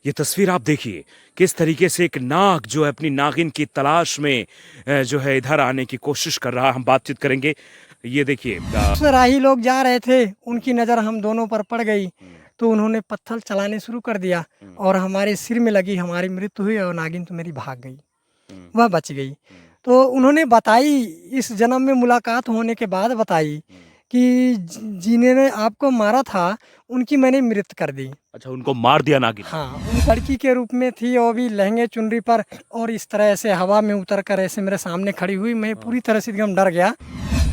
ये तस्वीर आप देखिए किस तरीके से एक नाग जो है अपनी नागिन की तलाश में जो है इधर आने की कोशिश कर रहा है। हम बातचीत करेंगे। ये देखिए राही लोग जा रहे थे, उनकी नज़र हम दोनों पर पड़ गई, तो उन्होंने पत्थर चलाने शुरू कर दिया और हमारे सिर में लगी, हमारी मृत्यु हुई और नागिन तो मेरी भाग गई, वह बच गई। तो उन्होंने बताई, इस जन्म में मुलाकात होने के बाद बताई कि जिन्होंने आपको मारा था उनकी मैंने मृत्यु कर दी। अच्छा, उनको मार दिया नागिन। हाँ, उन लड़की के रूप में थी और भी लहंगे चुनरी पर, और इस तरह से हवा में उतर कर ऐसे मेरे सामने खड़ी हुई। मैं पूरी तरह से एकदम डर गया।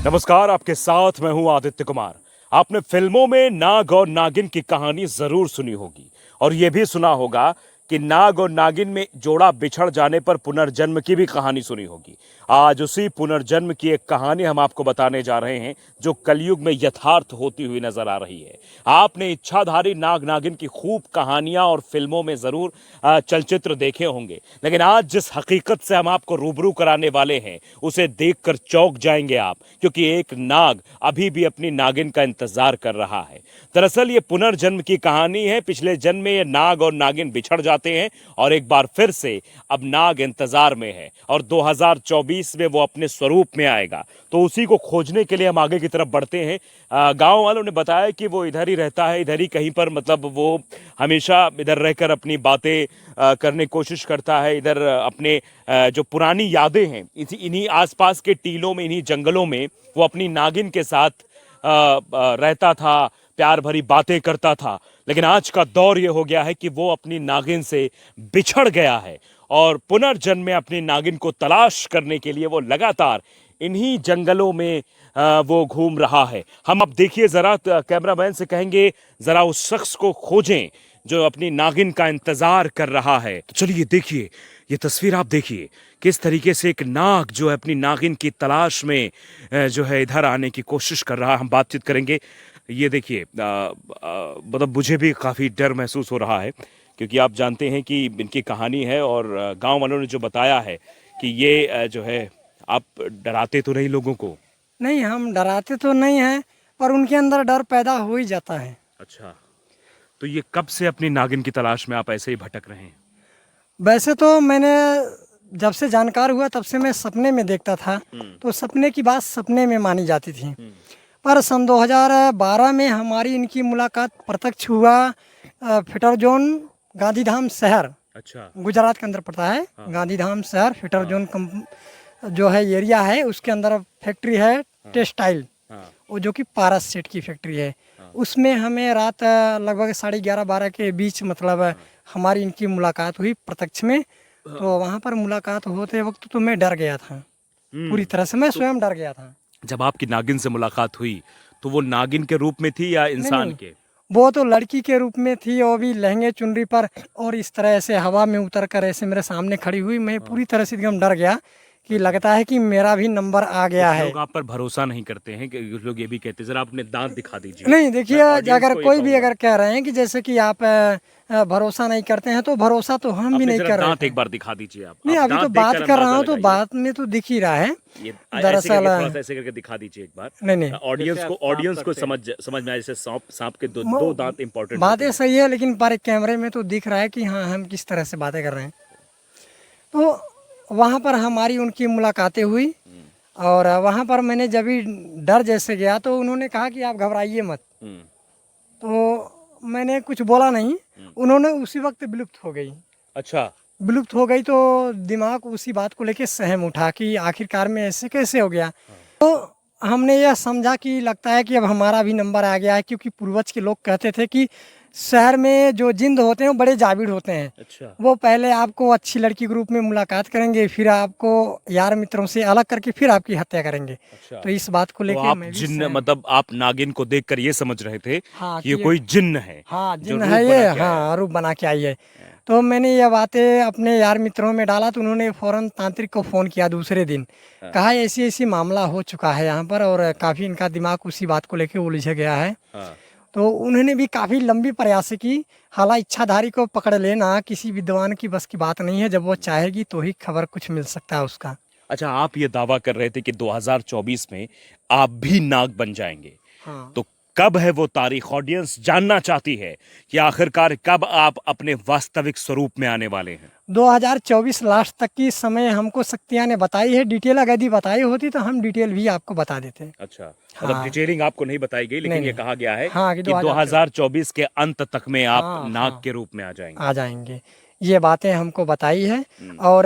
नमस्कार, आपके साथ मैं हूं आदित्य कुमार। आपने फिल्मों में नाग और नागिन की कहानी जरूर सुनी होगी और यह भी सुना होगा कि नाग और नागिन में जोड़ा बिछड़ जाने पर पुनर्जन्म की भी कहानी सुनी होगी। आज उसी पुनर्जन्म की एक कहानी हम आपको बताने जा रहे हैं जो कलयुग में यथार्थ होती हुई नजर आ रही है। आपने इच्छाधारी नाग नागिन की खूब कहानियां और फिल्मों में जरूर चलचित्र देखे होंगे, लेकिन आज जिस हकीकत से हम आपको रूबरू कराने वाले हैं उसे देखकर चौंक जाएंगे आप, क्योंकि एक नाग अभी भी अपनी नागिन का इंतजार कर रहा है। दरअसल ये पुनर्जन्म की कहानी है। पिछले जन्म में ये नाग और नागिन बिछड़ जाते हैं और एक बार फिर से अब नाग इंतजार में है और 2024 में वो अपने स्वरूप में आएगा। तो उसी को खोजने के लिए हम आगे की तरफ बढ़ते हैं। गांव वालों ने बताया कि वो इधर ही रहता है, इधर ही कहीं पर, मतलब वो हमेशा इधर रहकर अपनी बातें करने की कोशिश करता है। इधर अपने जो पुरानी यादें हैं इन्हीं आसपास के टीलों में, इन्हीं जंगलों में वो अपनी नागिन के साथ रहता था, प्यार भरी बातें करता था। लेकिन आज का दौर ये हो गया है कि वो अपनी नागिन से बिछड़ गया है और पुनर्जन्म में अपनी नागिन को तलाश करने के लिए वो लगातार इन्हीं जंगलों में वो घूम रहा है। हम अब देखिए जरा, कैमरामैन से कहेंगे जरा उस शख्स को खोजें जो अपनी नागिन का इंतजार कर रहा है। तो चलिए देखिए, ये तस्वीर आप देखिए किस तरीके से एक नाग जो है अपनी नागिन की तलाश में जो है इधर आने की कोशिश कर रहा है। हम बातचीत करेंगे। ये देखिए, मतलब मुझे भी काफ़ी डर महसूस हो रहा है, क्योंकि आप जानते हैं कि इनकी कहानी है और गांव वालों ने जो बताया है कि ये जो है, आप डराते तो नहीं लोगों को? नहीं, हम डराते तो नहीं हैं, पर उनके अंदर डर पैदा हो ही जाता है। अच्छा, तो ये कब से अपनी नागिन की तलाश में आप ऐसे ही भटक रहे हैं? वैसे तो मैंने जब से जानकार हुआ तब से मैं सपने में देखता था, तो सपने की बात सपने में मानी जाती थी। पर सन 2012 में हमारी इनकी मुलाकात प्रत्यक्ष हुआ। फिटर जोन गांधीधाम शहर, अच्छा। गुजरात के अंदर पड़ता है। गांधीधाम शहर फिटर जोन जो है एरिया है, उसके अंदर फैक्ट्री है टेक्सटाइल, वो जो कि पारस सेट की फैक्ट्री है। उसमें हमें रात लगभग 11:30-12 के बीच, मतलब हमारी इनकी मुलाकात हुई प्रत्यक्ष में। तो वहाँ पर मुलाकात होते वक्त तो मैं डर गया था, पूरी तरह से मैं स्वयं डर गया था। जब आपकी नागिन से मुलाकात हुई तो वो नागिन के रूप में थी या नहीं इंसान नहीं, के? वो तो लड़की के रूप में थी और भी लहंगे चुनरी पर, और इस तरह से हवा में उतर कर ऐसे मेरे सामने खड़ी हुई। मैं पूरी तरह से एकदम डर गया कि लगता है कि मेरा भी नंबर आ गया कुछ है। लोग आप पर भरोसा नहीं करते हैं, कि कुछ लोग ये भी कहते हैं। जरा अपने दांत दिखा दीजिए। नहीं देखिए, मैं ऑडियंस अगर को ये कोई भी कहूंगा, अगर कह रहे हैं कि जैसे कि आप भरोसा नहीं करते हैं, तो भरोसा तो हम भी अपने नहीं जरा कर रहे दांत थे। एक बार दिखा दीजिए। नहीं, आप अभी तो दांत बात देखकर कर रहा अंदाजा हूँ तो लगाइए। बात में तो दिख ही रहा है। ये ऐसे दरअसल करके, थोड़ा सा ऐसे करके दिखा दीजिए एक बार। नहीं नहीं, ऑडियंस को समझ में आए, जैसे सांप सांप के दो दांत इंपॉर्टेंट होते बातें हैं। सही है, लेकिन पर कैमरे में तो दिख रहा है कि हाँ, हम किस तरह से बातें कर रहे हैं। तो वहाँ पर हमारी उनकी मुलाकातें हुई, और वहाँ पर मैंने जब भी डर जैसे गया तो उन्होंने कहा कि आप घबराइए मत। तो मैंने कुछ बोला नहीं, उन्होंने उसी वक्त विलुप्त हो गई। अच्छा। विलुप्त हो गई तो दिमाग उसी बात को लेके सहम उठा कि आखिरकार में ऐसे कैसे हो गया। तो हमने यह समझा कि लगता है कि अब हमारा भी नंबर आ गया है, क्योंकि पूर्वज के लोग कहते थे कि शहर में जो जिंद होते हैं वो बड़े जाबिर होते हैं। अच्छा। वो पहले आपको अच्छी लड़की के रूप में मुलाकात करेंगे, फिर आपको यार मित्रों से अलग करके फिर आपकी हत्या करेंगे। अच्छा, तो इस बात को तो लेके आप मैं भी जिन्न, सहम। मतलब आप नागिन को देखकर ये समझ रहे थे हाँ कि ये कि कोई जिन्न है, हाँ, जो जिन रूप है बना ये, के आया है। हाँ, रूप बना के आई है। तो मैंने ये बातें अपने यार मित्रों में डाला, तो उन्होंने फौरन तांत्रिक को फ़ोन किया दूसरे दिन। कहा ऐसी ऐसी मामला हो चुका है यहाँ पर, और काफ़ी इनका दिमाग उसी बात को लेके उलझ गया है। हाँ। तो उन्होंने भी काफ़ी लंबी प्रयास की। हालांकि इच्छाधारी को पकड़ लेना किसी विद्वान की बस की बात नहीं है, जब वो चाहेगी तो ही खबर कुछ मिल सकता है उसका। अच्छा, आप ये दावा कर रहे थे कि 2024 में आप भी नाग बन जाएंगे। हाँ। तो कब है वो तारीख? ऑडियंस जानना चाहती है कि आखिरकार कब आप अपने वास्तविक स्वरूप में आने वाले हैं। 2024 लास्ट तक की समय हमको शक्तियाँ ने बताई है। डिटेल अगर यदि बताई होती तो हम डिटेल भी आपको बता देते। अच्छा, मतलब हाँ। डिटेलिंग आपको नहीं बताई गई, लेकिन नहीं, ये नहीं। कहा गया है हाँ, कि कि 2024 के अंत तक में आप हाँ, नाग हाँ। के रूप में आ जाएंगे। आ जाएंगे। ये बातें हमको बताई है। हम्म। और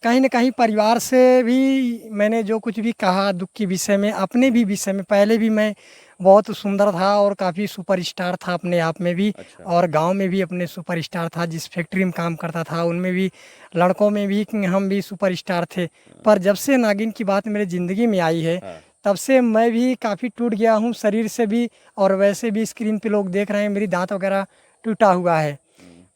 कहीं न कहीं परिवार से भी मैंने जो कुछ भी कहा दुःख के विषय में, अपने भी विषय में, पहले भी मैं बहुत सुंदर था और काफ़ी सुपरस्टार था अपने आप में भी। अच्छा। और गाँव में भी अपने सुपरस्टार था, जिस फैक्ट्री में काम करता था उनमें भी, लड़कों में भी हम भी सुपरस्टार थे। पर जब से नागिन की बात मेरी ज़िंदगी में आई है, हाँ। तब से मैं भी काफ़ी टूट गया हूँ शरीर से भी, और वैसे भी स्क्रीन पे लोग देख रहे हैं मेरी दाँत वगैरह टूटा हुआ है।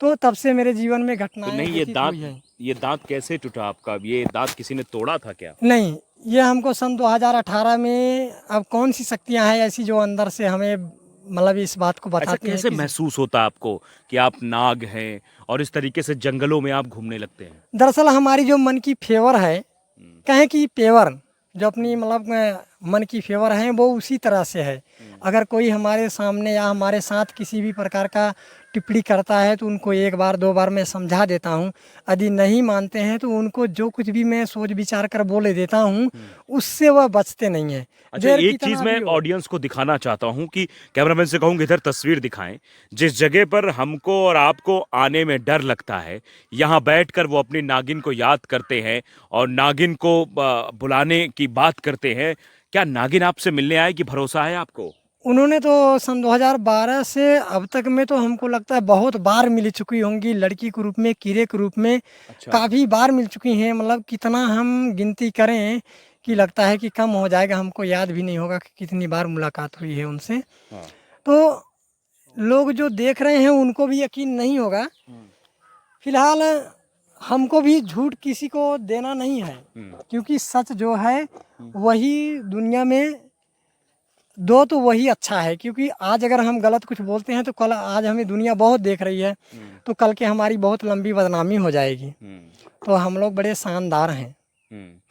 तो तब से मेरे जीवन में तो घटनाएं नहीं, व्यतीत हुई हैं। ये दांत कैसे टूटा आपका? ये दांत किसी ने तोड़ा था क्या? नहीं, ये हमको सन 2018 में, अब कौन सी शक्तियां हैं ऐसी जो अंदर से हमें मतलब इस बात को ऐसा बताती हैं कैसे कि महसूस होता है आपको कि आप नाग हैं और इस तरीके से जंगलों में आप घूमने लगते हैं? दरअसल हमारी जो मन की फेवर है, कहें कि पेवर जो अपनी मतलब मन की फेवर है वो उसी तरह से है। अगर कोई हमारे सामने या हमारे साथ किसी भी प्रकार का टिप्पणी करता है तो उनको एक बार दो बार मैं समझा देता हूँ। यदि नहीं मानते हैं तो उनको जो कुछ भी मैं सोच विचार कर बोले देता हूँ, उससे वह बचते नहीं हैं। अच्छा, देर एक चीज कितना मैं भी हो। ऑडियंस को दिखाना चाहता हूं कि कैमरामैन से कहूंगा इधर तस्वीर दिखाएं। जिस जगह पर हमको और आपको आने में डर लगता है, यहां बैठकर वो अपनी नागिन को याद करते हैं और नागिन को बुलाने की बात करते हैं। क्या नागिन आपसे मिलने आए कि भरोसा है आपको? उन्होंने तो सन 2012 से अब तक में तो हमको लगता है बहुत बार मिल चुकी होंगी, लड़की के रूप में, कीड़े के रूप में अच्छा। काफ़ी बार मिल चुकी हैं। मतलब कितना हम गिनती करें कि लगता है कि कम हो जाएगा, हमको याद भी नहीं होगा कि कितनी बार मुलाकात हुई है उनसे। हाँ। तो लोग जो देख रहे हैं उनको भी यकीन नहीं होगा। फिलहाल हमको भी झूठ किसी को देना नहीं है, क्योंकि सच जो है वही दुनिया में दो तो वही अच्छा है। क्योंकि आज अगर हम गलत कुछ बोलते हैं तो कल, आज हमें दुनिया बहुत देख रही है, तो कल के हमारी बहुत लंबी बदनामी हो जाएगी। तो हम लोग बड़े शानदार हैं।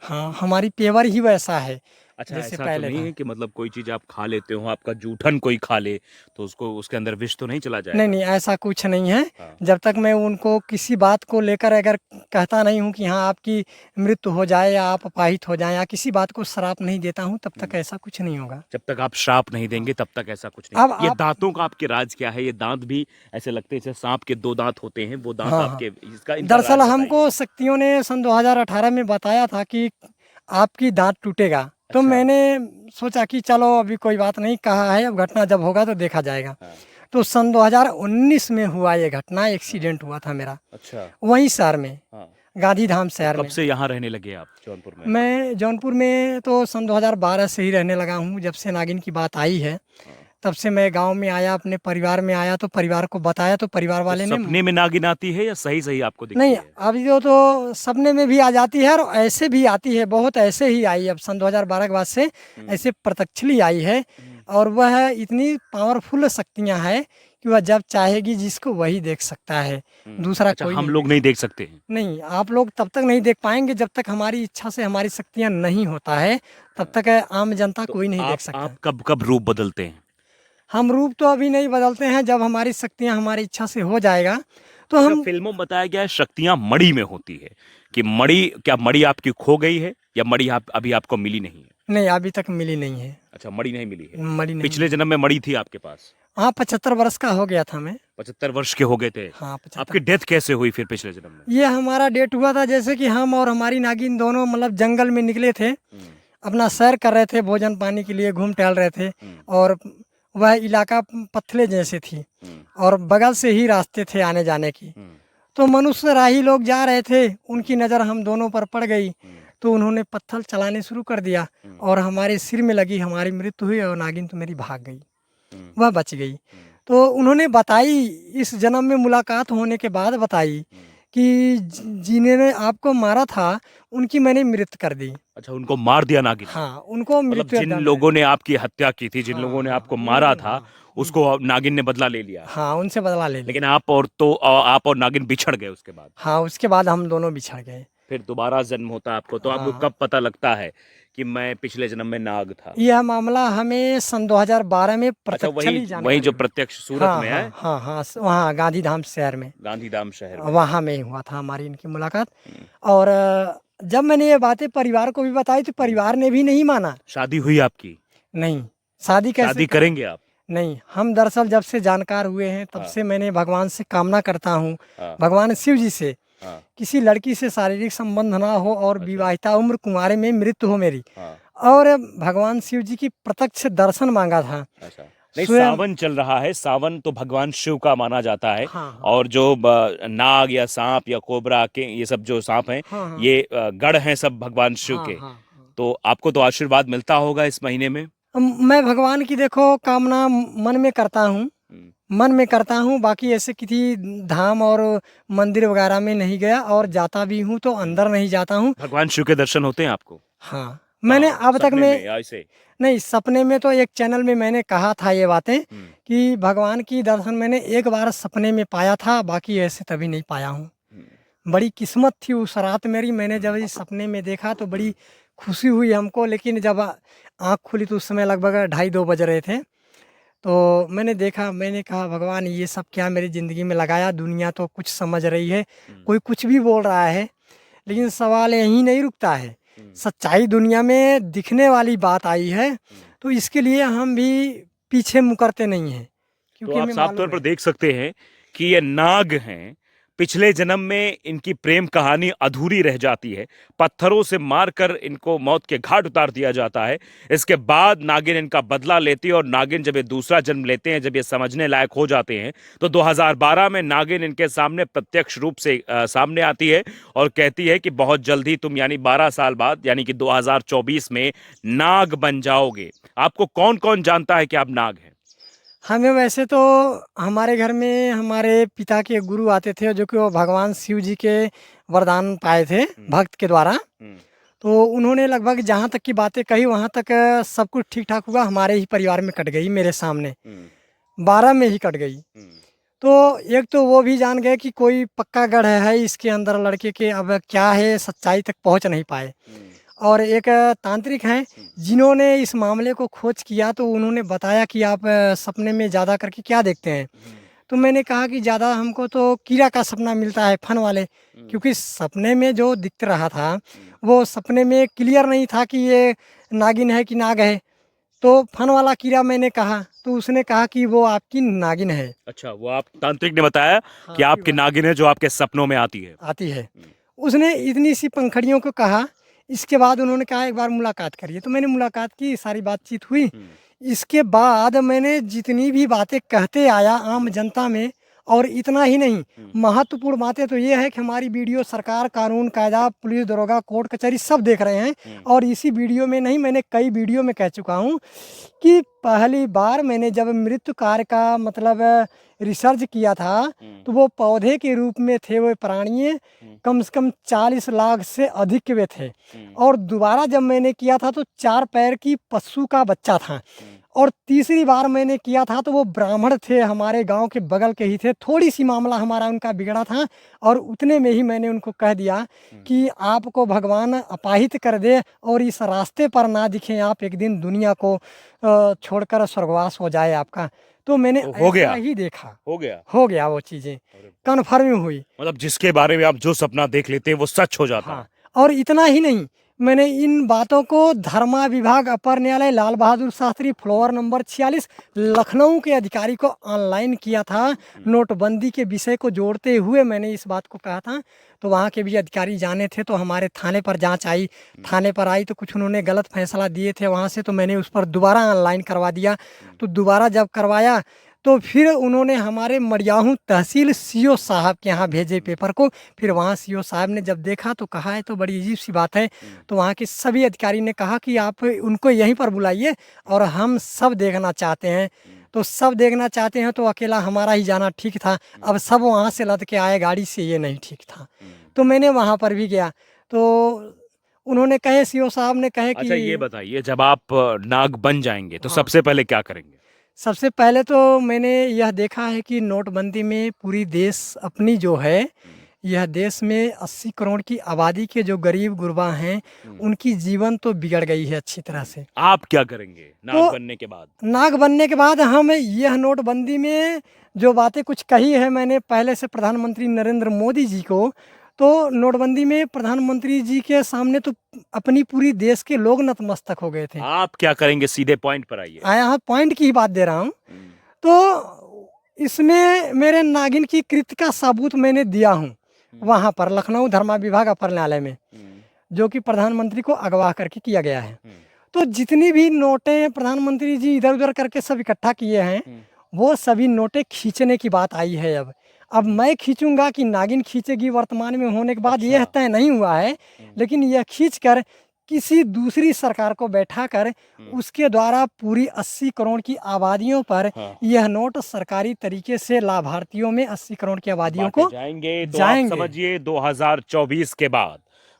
हाँ, हमारी पेवर ही वैसा है अच्छा, जैसे ऐसा तो पहले नहीं था। है कि मतलब कोई चीज आप खा लेते हो, आपका जूठन कोई खा ले तो उसको उसके अंदर विष तो नहीं चला नहीं, जाएगा? नहीं, ऐसा कुछ नहीं है। हाँ। जब तक मैं उनको किसी बात को लेकर अगर कहता नहीं हूँ कि हाँ आपकी मृत्यु हो जाए या आप अपाहित हो जाएं, या किसी बात को श्राप नहीं देता हूँ, तब तक ऐसा कुछ नहीं होगा। जब तक आप श्राप नहीं देंगे तब तक ऐसा कुछ नहीं। अब ये आप, दांतों का आपके राज क्या है? ये दांत भी ऐसे लगते हैं जैसे सांप के दो दांत होते हैं, वो दांत हाँ, आपके, हाँ। इसका इनका दरअसल राज बताइए। हमको शक्तियों ने सन 2018 में बताया था कि आपकी दांत टूटेगा। तो अच्छा। मैंने सोचा कि चलो अभी कोई बात नहीं, कहा है, अब घटना जब होगा तो देखा जाएगा। हाँ। तो सन 2019 में हुआ ये घटना, एक्सीडेंट हुआ था मेरा अच्छा। वहीं शहर में, हाँ। गांधीधाम तो शहर कब में। से यहाँ रहने लगे आप जौनपुर में? मैं जौनपुर में तो सन 2012 से ही रहने लगा हूँ। जब से नागिन की बात आई है, हाँ। तब से मैं गांव में आया, अपने परिवार में आया, तो परिवार को बताया तो परिवार तो वाले ने, सपने में नागिन आती है या सही सही आपको दिखती नहीं, है? अभी तो सपने में भी आ जाती है और ऐसे भी आती है, बहुत ऐसे ही आई। अब सन 2012 के बाद से ऐसे प्रत्यक्षली आई है। और वह इतनी पावरफुल शक्तियाँ हैं कि वह जब चाहेगी जिसको वही देख सकता है, दूसरा अच्छा, कोई हम नहीं लोग देख नहीं देख सकते हैं? नहीं, आप लोग तब तक नहीं देख पाएंगे जब तक हमारी इच्छा से हमारी शक्तियाँ नहीं होता है, तब तक आम जनता तो कोई नहीं देख आप सकता। कब कब रूप बदलते हैं? हम रूप तो अभी नहीं बदलते हैं, जब हमारी शक्तियाँ हमारी इच्छा से हो जाएगा तो अच्छा, हम। फिल्मों में बताया गया है शक्तियां मणि में होती है कि मणि, क्या मणि आपकी खो गई है या मणि आप अभी आपको मिली नहीं है? नहीं, अभी तक मिली नहीं है। अच्छा, मणि नहीं मिली है। मरी नहीं पिछले मिली। जन्म में मणि थी आपके पास? हाँ, 75 वर्ष का हो गया था मैं। 75 वर्ष के हो गए थे? हाँ, 75। आपकी डेथ कैसे हुई फिर पिछले जन्म में? ये हमारा डेट हुआ था जैसे कि हम और हमारी नागिन दोनों मतलब जंगल में निकले थे, अपना सैर कर रहे थे, भोजन पानी के लिए घूम टहल रहे थे। और वह इलाका पथले जैसे थी और बगल से ही रास्ते थे आने जाने की। तो मनुष्य राही लोग जा रहे थे, उनकी नज़र हम दोनों पर पड़ गई, तो उन्होंने पत्थर चलाने शुरू कर दिया और हमारे सिर में लगी, हमारी मृत्यु हुई और नागिन तो मेरी भाग गई, वह बच गई। तो उन्होंने बताई, इस जन्म में मुलाकात होने के बाद बताई कि जिन्होंने आपको मारा था उनकी मैंने मृत्यु कर दी। अच्छा, उनको मार दिया नागिन ने? हाँ, उनको मतलब मृत्यु जिन दंड है। लोगों ने आपकी हत्या की थी, जिन हाँ, लोगों ने हाँ, आपको मारा था, हाँ, उसको नागिन ने बदला ले लिया। हाँ, उनसे बदला ले लिया। लेकिन आप और नागिन बिछड़ गए उसके बाद? हाँ, उसके बाद हम दोनों बिछड़ गए। फिर दोबारा जन्म होता है आपको, तो आपको हाँ। कब पता लगता है कि मैं पिछले जन्म में नाग था? यह मामला हमें सन 2012 में अच्छा, वही प्रत्यक्षली वही जानकारी जो हुई। प्रत्यक्ष सूरत हाँ में हाँ है, हाँ हाँ, वहाँ गांधीधाम शहर में, गांधीधाम शहर में। वहाँ में हुआ था हमारी इनकी मुलाकात। हम्म, और जब मैंने ये बातें परिवार को भी बताई तो परिवार ने भी नहीं माना। शादी हुई आपकी? नहीं, शादी कैसे शादी करें? करेंगे आप? नहीं, हम दरअसल जब से जानकार हुए हैं तब हाँ से मैंने भगवान से कामना करता हूँ, हाँ भगवान शिव जी से, हाँ। किसी लड़की से शारीरिक संबंध ना हो और अच्छा। विवाहिता उम्र कुंवारे में मृत्यु हो मेरी। हाँ। और भगवान शिव जी की प्रत्यक्ष दर्शन मांगा था अच्छा, नहीं, स्वयं। सावन चल रहा है, सावन तो भगवान शिव का माना जाता है। हाँ हाँ और जो नाग या सांप या कोबरा के ये सब जो सांप हैं, हाँ हाँ ये गढ़ हैं सब भगवान शिव हाँ के। हाँ हाँ। तो आपको तो आशीर्वाद मिलता होगा इस महीने में। मैं भगवान की देखो कामना मन में करता हूँ, हम्म, मन में करता हूँ, बाकी ऐसे किसी धाम और मंदिर वगैरह में नहीं गया, और जाता भी हूँ तो अंदर नहीं जाता हूँ। भगवान शिव के दर्शन होते हैं आपको? हाँ, मैंने कहाँ, अब तक सपने में में या ऐसे? नहीं, सपने में तो एक चैनल में मैंने कहा था ये बातें हम्म, कि भगवान की दर्शन मैंने एक बार सपने में पाया था, बाकी ऐसे तभी नहीं पाया हूँ। हम्म, बड़ी किस्मत थी उस रात मेरी, मैंने जब हम्म, इस सपने में देखा तो हम्म, बड़ी खुशी हुई हमको, लेकिन जब आँख खुली तो उस समय लगभग 2:30 बज रहे थे। तो मैंने देखा, मैंने कहा भगवान ये सब क्या मेरी ज़िंदगी में लगाया, दुनिया तो कुछ समझ रही है, हम्म, कोई कुछ भी बोल रहा है, लेकिन सवाल यहीं नहीं रुकता है। हम्म, सच्चाई दुनिया में दिखने वाली बात आई है, हम्म। तो इसके लिए हम भी पीछे मुकरते नहीं हैं, तो क्योंकि आप हमें साफ तौर मालूम पर है। देख सकते हैं कि ये नाग हैं। पिछले जन्म में इनकी प्रेम कहानी अधूरी रह जाती है, पत्थरों से मारकर इनको मौत के घाट उतार दिया जाता है। इसके बाद नागिन इनका बदला लेती है, और नागिन जब ये दूसरा जन्म लेते हैं, जब ये समझने लायक हो जाते हैं, तो 2012 में नागिन इनके सामने प्रत्यक्ष रूप से सामने आती है और कहती है कि बहुत जल्दी तुम, यानी 12 साल बाद, यानी कि 2024 में नाग बन जाओगे। आपको कौन कौन जानता है कि आप नाग हैं? हमें वैसे तो हमारे घर में हमारे पिता के गुरु आते थे, जो कि वो भगवान शिव जी के वरदान पाए थे हम्म, भक्त के द्वारा। हम्म, तो उन्होंने लगभग जहाँ तक की बातें कही वहाँ तक सब कुछ ठीक ठाक हुआ, हमारे ही परिवार में कट गई, मेरे सामने हम्म, 12 में ही कट गई। हम्म, तो एक तो वो भी जान गए कि कोई पक्का गढ़ है इसके अंदर लड़के के, अब क्या है सच्चाई तक पहुँच नहीं पाए। हम्म, और एक तांत्रिक हैं जिन्होंने इस मामले को खोज किया, तो उन्होंने बताया कि आप सपने में ज़्यादा करके क्या देखते हैं? हम्म, तो मैंने कहा कि ज़्यादा हमको तो कीड़ा का सपना मिलता है, फन वाले, क्योंकि सपने में जो दिख रहा था वो सपने में क्लियर नहीं था कि ये नागिन है कि नाग है। तो फन वाला कीड़ा मैंने कहा, तो उसने कहा कि वो आपकी नागिन है। अच्छा, वो आप तांत्रिक ने बताया हाँ, कि आपकी नागिन है जो आपके सपनों में आती है। आती है। उसने इतनी सी पंखड़ियों को कहा, इसके बाद उन्होंने कहा एक बार मुलाकात करिए, तो मैंने मुलाकात की, सारी बातचीत हुई। हम्म, इसके बाद मैंने जितनी भी बातें कहते आया आम जनता में, और इतना ही नहीं, महत्वपूर्ण बातें तो ये है कि हमारी वीडियो सरकार, कानून कायदा, पुलिस, दरोगा, कोर्ट कचहरी सब देख रहे हैं। और इसी वीडियो में नहीं, मैंने कई वीडियो में कह चुका हूँ कि पहली बार मैंने जब मृत्यु कार्य का मतलब रिसर्च किया था, तो वो पौधे के रूप में थे, वो प्राणी कम से कम 40 लाख से अधिक के वे थे। और दोबारा जब मैंने किया था तो 4 पैर की पशु का बच्चा था। और तीसरी बार मैंने किया था तो वो ब्राह्मण थे, हमारे गांव के बगल के ही थे। थोड़ी सी मामला हमारा उनका बिगड़ा था, और उतने में ही मैंने उनको कह दिया कि आपको भगवान अपाहित कर दे और इस रास्ते पर ना दिखें आप, एक दिन दुनिया को छोड़कर स्वर्गवास हो जाए आपका। तो मैंने तो हो ऐसा गया, ही देखा, हो गया। हो गया, वो चीज़ें कन्फर्म हुई। मतलब जिसके बारे में आप जो सपना देख लेते हैं वो सच हो जाता है। हाँ, और इतना ही नहीं, मैंने इन बातों को धर्मा विभाग, अपर न्यायालय लाल बहादुर शास्त्री, फ्लोर नंबर 46, लखनऊ के अधिकारी को ऑनलाइन किया था। नोटबंदी के विषय को जोड़ते हुए मैंने इस बात को कहा था, तो वहाँ के भी अधिकारी जाने थे। तो हमारे थाने पर जांच आई, थाने पर आई तो कुछ उन्होंने गलत फैसला दिए थे वहाँ से, तो मैंने उस पर दोबारा ऑनलाइन करवा दिया। तो दोबारा जब करवाया तो फिर उन्होंने हमारे मडियाहू तहसील सीओ साहब के यहाँ भेजे पेपर को। फिर वहाँ सीओ साहब ने जब देखा तो कहा है तो बड़ी अजीब सी बात है। तो वहाँ के सभी अधिकारी ने कहा कि आप उनको यहीं पर बुलाइए और हम सब देखना चाहते हैं। तो सब देखना चाहते हैं तो अकेला हमारा ही जाना ठीक था, अब सब वहाँ से लद के आए गाड़ी से, ये नहीं ठीक था। तो मैंने वहाँ पर भी गया, तो उन्होंने कहे, सीओ साहब ने कहे अच्छा, ये कि बताइए, जब आप नाग बन जाएंगे तो हाँ, सबसे पहले क्या करेंगे? सबसे पहले तो मैंने यह देखा है कि नोटबंदी में पूरी देश अपनी जो है यह देश में 80 करोड़ की आबादी के जो गरीब गुरबा हैं, उनकी जीवन तो बिगड़ गई है अच्छी तरह से। आप क्या करेंगे नाग तो बनने के बाद? नाग बनने के बाद हम यह नोटबंदी में जो बातें कुछ कही है मैंने पहले से प्रधानमंत्री नरेंद्र मोदी जी को, तो नोटबंदी में प्रधानमंत्री जी के सामने तो अपनी पूरी देश के लोग नतमस्तक हो गए थे। आप क्या करेंगे? सीधे पॉइंट पर आइए। यहाँ पॉइंट की ही बात दे रहा हूँ। तो इसमें मेरे नागिन की कृत्य का सबूत मैंने दिया हूँ वहाँ पर लखनऊ धर्मा विभाग अपर न्यायालय में, जो कि प्रधानमंत्री को अगवा करके किया गया है। तो जितनी भी नोटें प्रधानमंत्री जी इधर उधर करके सब इकट्ठा किए हैं, वो सभी नोटें खींचने की बात आई है। अब मैं खींचूंगा कि नागिन खींचेगी, वर्तमान में होने के बाद यह तय नहीं हुआ है, लेकिन यह खींच कर किसी दूसरी सरकार को बैठाकर उसके द्वारा पूरी 80 करोड़ की आबादियों पर यह नोट सरकारी तरीके से लाभार्थियों में 80 करोड़ की आबादियों को जाएंगे। तो आप समझिए 2024 के बाद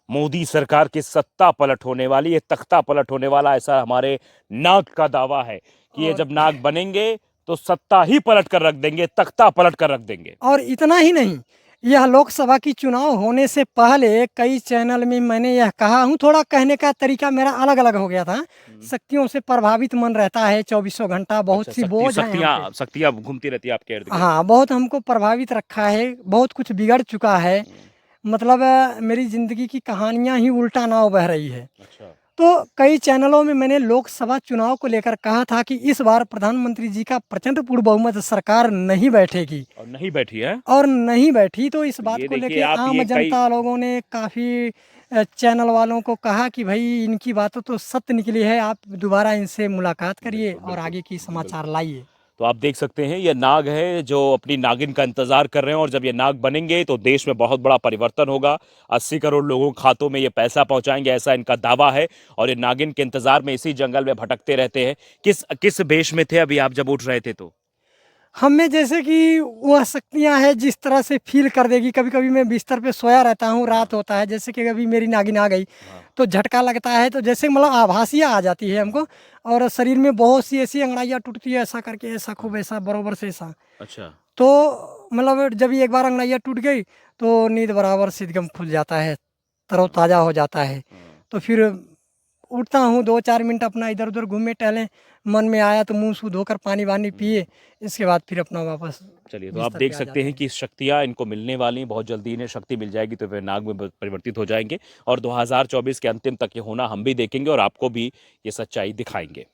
मोदी सरकार की सत्ता पलट होने वाली है, तख्ता पलट होने वाला, ऐसा हमारे नाग का दावा है कि ये जब नाग बनेंगे तो सत्ता ही पलट कर रख देंगे, तख्ता पलट कर रख देंगे। और इतना ही नहीं, यह लोकसभा की चुनाव होने से पहले कई चैनल में मैंने यह कहा हूँ, थोड़ा कहने का तरीका मेरा अलग अलग हो गया था। शक्तियों से प्रभावित मन रहता है 24 घंटा, बहुत सी बोझ है यहाँ पे। शक्तियाँ घूमती रहती है आपके इर्द गिर्द। हाँ, बहुत हमको प्रभावित रखा है, बहुत कुछ बिगड़ चुका है। मतलब मेरी जिंदगी की कहानियां ही उल्टा नाव बह रही है। अच्छा। तो कई चैनलों में मैंने लोकसभा चुनाव को लेकर कहा था कि इस बार प्रधानमंत्री जी का प्रचंड पूर्ण बहुमत सरकार नहीं बैठेगी, और नहीं बैठी है। और नहीं बैठी। तो इस बात ये को देखिए लेकर आप, आम ये जनता लोगों ने काफ़ी चैनल वालों को कहा कि भाई इनकी बातों तो सत्य निकली है, आप दोबारा इनसे मुलाकात करिए और आगे की समाचार लाइए। तो आप देख सकते हैं ये नाग है जो अपनी नागिन का इंतजार कर रहे हैं, और जब ये नाग बनेंगे तो देश में बहुत बड़ा परिवर्तन होगा। 80 करोड़ लोगों के खातों में ये पैसा पहुंचाएंगे, ऐसा इनका दावा है। और ये नागिन के इंतजार में इसी जंगल में भटकते रहते हैं। किस वेश में थे अभी आप जब उठ रहे थे? तो हम में जैसे कि वह शक्तियाँ हैं जिस तरह से फील कर देगी। कभी कभी मैं बिस्तर पे सोया रहता हूँ, रात होता है, जैसे कि अभी मेरी नागिन आ गई तो झटका लगता है, तो जैसे मतलब आभासियाँ आ जाती है हमको, और शरीर में बहुत सी ऐसी अंगड़ाइयाँ टूटती है, ऐसा करके, ऐसा खूब, ऐसा बराबर से ऐसा। अच्छा। तो मतलब जब एक बार अंगड़ाइयाँ टूट गई तो नींद बराबर से एकदम खुल जाता है, तरोताज़ा हो जाता है। तो फिर उठता हूँ, 2-4 मिनट अपना इधर उधर घूमे टहले, मन में आया तो मुंह सूध धोकर पानी वानी पिए, इसके बाद फिर अपना वापस। चलिए, तो आप देख सकते हैं कि शक्तियाँ इनको मिलने वाली हैं, बहुत जल्दी इन्हें शक्ति मिल जाएगी तो वे नाग में परिवर्तित हो जाएंगे, और 2024 के अंतिम तक ये होना हम भी देखेंगे और आपको भी ये सच्चाई दिखाएंगे।